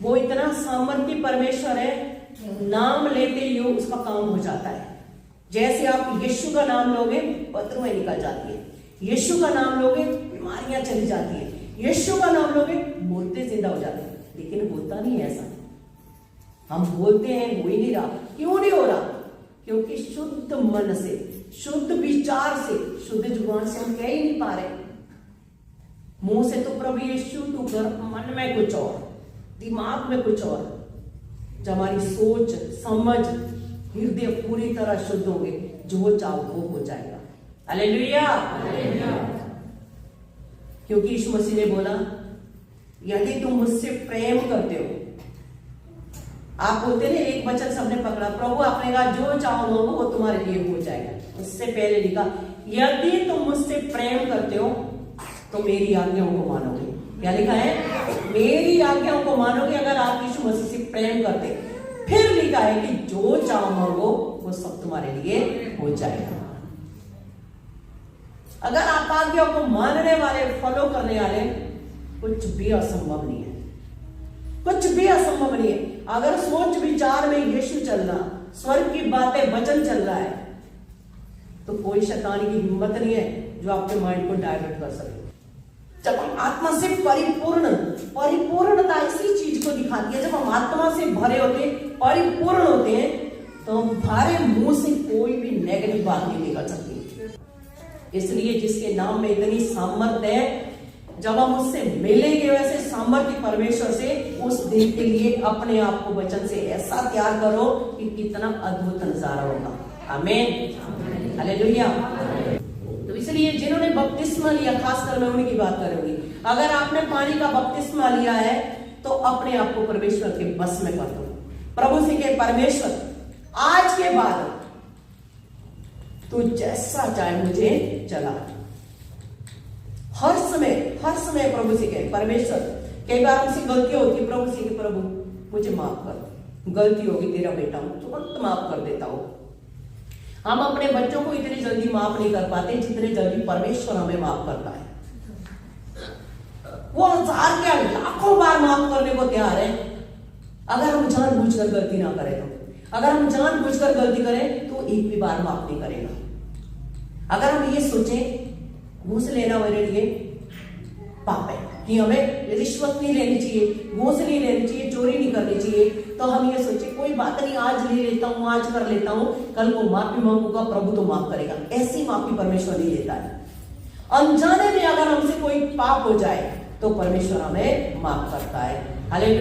वो इतना सामर्थ्य परमेश्वर है, नाम लेते ही उसका काम हो जाता है। जैसे आप यीशु का नाम लोगे, पत्थरें निकल जाती है। यीशु का नाम लोगे, बीमारियां चली जाती है। यीशु का नाम लोगे, मुर्दे जिंदा हो जाते हैं। लेकिन होता नहीं है ऐसा। हम बोलते हैं, हो ही नहीं रहा। क्यों नहीं हो रहा? क्योंकि शुद्ध मन से, शुद्ध विचार से, शुद्ध जुबान से हम कह ही नहीं पा रहे। मुंह से तो प्रभु यीशु तू कर, मन में कुछ और, दिमाग में कुछ और। जब हमारी सोच, समझ, हृदय पूरी तरह शुद्ध होंगे, जो चाहो वो हो जाएगा। हालेलुया। क्योंकि यीशु मसीह ने बोला, यदि तुम मुझसे प्रेम करते हो, आप बोलते ना, एक वचन सबने पकड़ा, प्रभु आपने कहा जो चाहो मांगो वो तुम्हारे लिए हो जाएगा। उससे पहले लिखा, यदि तुम मुझसे प्रेम करते हो तो मेरी आज्ञाओं को मानोगे। क्या लिखा है? मेरी आज्ञाओं को मानोगे अगर आप यीशु मसीह से प्रेम करते। फिर लिखा है कि जो चाहो मांगो वो सब तुम्हारे लिए हो जाएगा। अगर आप आज्ञाओं को मानने वाले, फॉलो करने वाले, कुछ भी असंभव नहीं है। कुछ भी असंभव नहीं है। अगर सोच विचार में यीशु चल रहा, स्वर्ग की बातें, वचन चल रहा है, तो कोई शैतान की हिम्मत नहीं है जो आपके माइंड को डाइवर्ट कर सके। जब हम आत्मा से परिपूर्णता इसी चीज को दिखाती है। जब हम आत्मा से भरे होते, परिपूर्ण होते हैं, तो हमारे मुंह से कोई भी नेगेटिव बात नहीं निकल सकती। इसलिए जिसके नाम में इतनी सामर्थ्य है, जब हम उससे मिलेंगे वैसे सामर्थ्य परमेश्वर से, उस दिन के लिए अपने आप को वचन से ऐसा तैयार करो कि कितना अद्भुत नजारा होगा। आमीन, हालेलुया। तो इसलिए जिन्होंने बपतिस्मा लिया, खासकर मैं उन्हीं की बात करूंगी। अगर आपने पानी का बपतिस्मा लिया है तो अपने आप को परमेश्वर के बस में कर दो। प्रभु से कहे, परमेश्वर आज के बाद तू जैसा चाहे मुझे चला। हर समय प्रभु से कहे, परमेश्वर, कई बार हमसे गलती होती है, प्रभु से कहे, प्रभु मुझे माफ कर, गलती होगी, तेरा बेटा हूं, तुरंत माफ कर देता हूं। हम अपने बच्चों को इतनी जल्दी माफ नहीं कर पाते जितने जल्दी परमेश्वर हमें माफ करता है। वो हजार क्या लाखों बार माफ करने को तैयार है, अगर हम जानबूझकर गलती ना करें तो। अगर हम जानबूझकर गलती करें तो एक भी बार माफ नहीं करेगा। अगर हम ये सोचें घूस लेना मेरे लिए पाप है, कि हमें रिश्वत नहीं लेनी चाहिए, घूस नहीं लेनी चाहिए, चोरी नहीं करनी चाहिए, तो हम ये सोचे कोई बात नहीं, आज ले लेता हूं, आज कर लेता हूं, कल को माफी मांगूंगा, प्रभु तो माफ करेगा। ऐसी माफी परमेश्वर नहीं देता है। अनजाने में अगर हमसे कोई पाप हो जाए तो परमेश्वर हमें माफ करता है। हालेलुया।